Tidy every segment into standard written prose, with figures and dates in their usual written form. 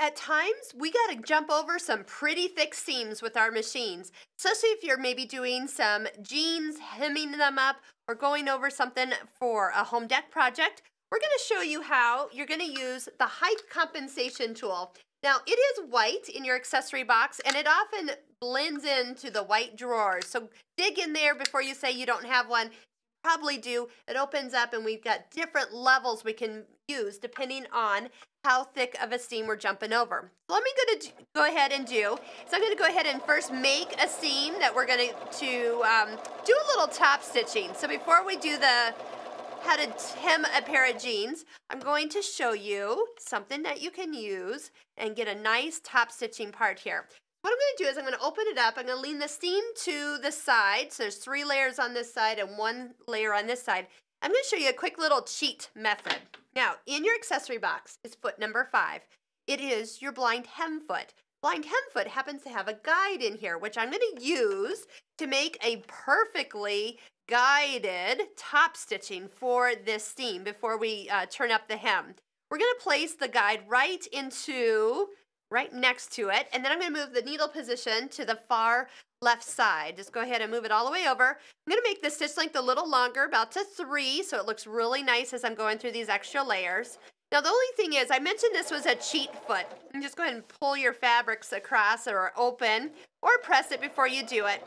At times, we got to jump over some pretty thick seams with our machines, especially if you're maybe doing some jeans, hemming them up, or going over something for a home deck project. We're going to show you how you're going to use the height compensation tool. Now, it is white in your accessory box, and it often blends into the white drawers. So dig in there before you say you don't have one. Probably do. It opens up, and we've got different levels we can use depending on how thick of a seam we're jumping over. So let me go ahead and do. So I'm going to go ahead and first make a seam that we're going to do a little top stitching. So before we do how to hem a pair of jeans, I'm going to show you something that you can use and get a nice top stitching part here. What I'm going to do is I'm going to open it up. I'm going to lean the seam to the side. So there's 3 layers on this side and 1 layer on this side. I'm going to show you a quick little cheat method. Now, in your accessory box is foot number 5. It is your blind hem foot. Blind hem foot happens to have a guide in here, which I'm going to use to make a perfectly guided top stitching for this seam before we turn up the hem. We're going to place the guide right next to it, and then I'm going to move the needle position to the far left side. Just go ahead and move it all the way over. I'm going to make the stitch length a little longer, about to 3, so it looks really nice as I'm going through these extra layers. Now, the only thing is, I mentioned this was a cheat foot. And just go ahead and pull your fabrics across or open, or press it before you do it.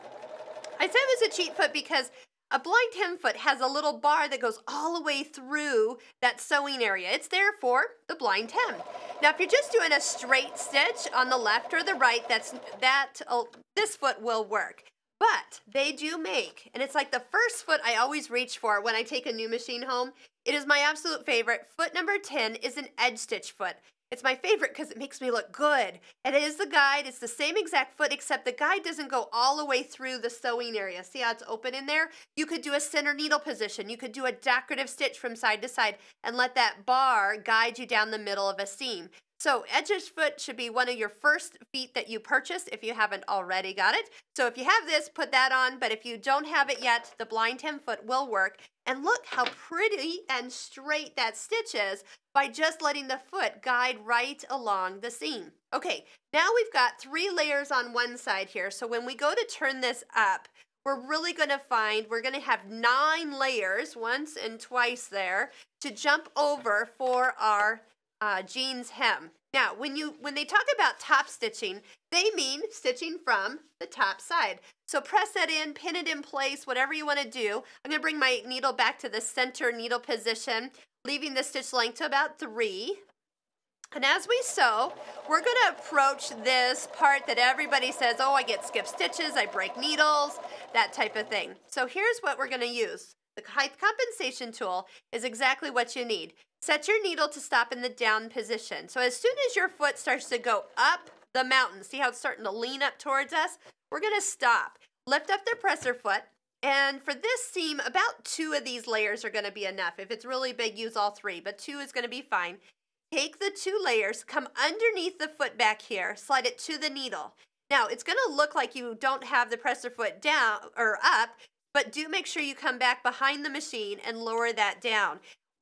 I said it was a cheat foot because a blind hem foot has a little bar that goes all the way through that sewing area. It's there for the blind hem. Now, if you're just doing a straight stitch on the left or the right, this foot will work. But they do make, and it's like the first foot I always reach for when I take a new machine home. It is my absolute favorite. Foot number 10 is an edge stitch foot. It's my favorite because it makes me look good. And it is the guide. It's the same exact foot, except the guide doesn't go all the way through the sewing area. See how it's open in there? You could do a center needle position. You could do a decorative stitch from side to side and let that bar guide you down the middle of a seam. So edge foot should be one of your first feet that you purchase if you haven't already got it. So if you have this, put that on. But if you don't have it yet, the blind hem foot will work. And look how pretty and straight that stitch is by just letting the foot guide right along the seam. Okay, now we've got 3 layers on one side here. So when we go to turn this up, we're really going to find we're going to have 9 layers, once and twice there, to jump over for our jeans hem. Now, when they talk about top stitching, they mean stitching from the top side. So press that in, pin it in place, whatever you want to do. I'm going to bring my needle back to the center needle position, leaving the stitch length to about 3. And as we sew, we're going to approach this part that everybody says, oh, I get skip stitches, I break needles, that type of thing. So here's what we're going to use. The height compensation tool is exactly what you need. Set your needle to stop in the down position. So as soon as your foot starts to go up the mountain, see how it's starting to lean up towards us? We're going to stop. Lift up the presser foot. And for this seam, about 2 of these layers are going to be enough. If it's really big, use all 3, but 2 is going to be fine. Take the 2 layers, come underneath the foot back here, slide it to the needle. Now, it's going to look like you don't have the presser foot down or up, but do make sure you come back behind the machine and lower that down.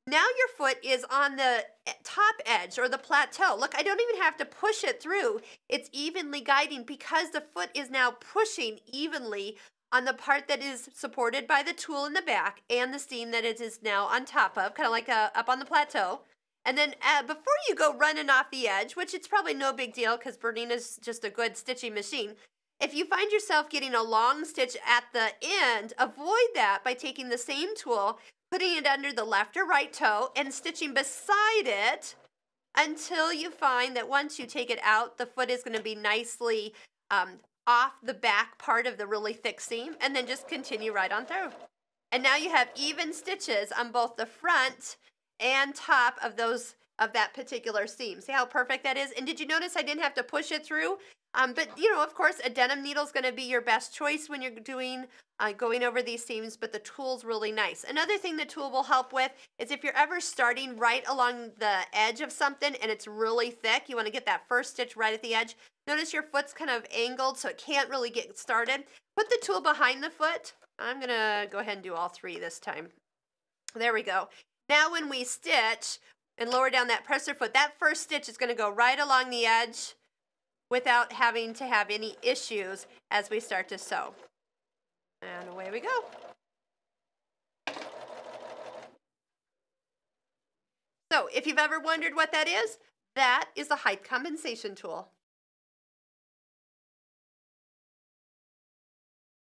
Now your foot is on the top edge or the plateau. Look, I don't even have to push it through. It's evenly guiding because the foot is now pushing evenly on the part that is supported by the tool in the back and the seam that it is now on top of, kind of like up on the plateau. And then before you go running off the edge, which it's probably no big deal because Bernina is just a good stitching machine, if you find yourself getting a long stitch at the end, avoid that by taking the same tool, putting it under the left or right toe, and stitching beside it until you find that once you take it out, the foot is going to be nicely off the back part of the really thick seam, and then just continue right on through. And now you have even stitches on both the front and top of that particular seam. See how perfect that is? And did you notice I didn't have to push it through? But, you know, of course, a denim needle is going to be your best choice when you're doing going over these seams, but the tool's really nice. Another thing the tool will help with is if you're ever starting right along the edge of something and it's really thick, you want to get that first stitch right at the edge. Notice your foot's kind of angled, so it can't really get started. Put the tool behind the foot. I'm going to go ahead and do all 3 this time. There we go. Now when we stitch, and lower down that presser foot. That first stitch is going to go right along the edge without having to have any issues as we start to sew. And away we go. So if you've ever wondered what that is the height compensation tool.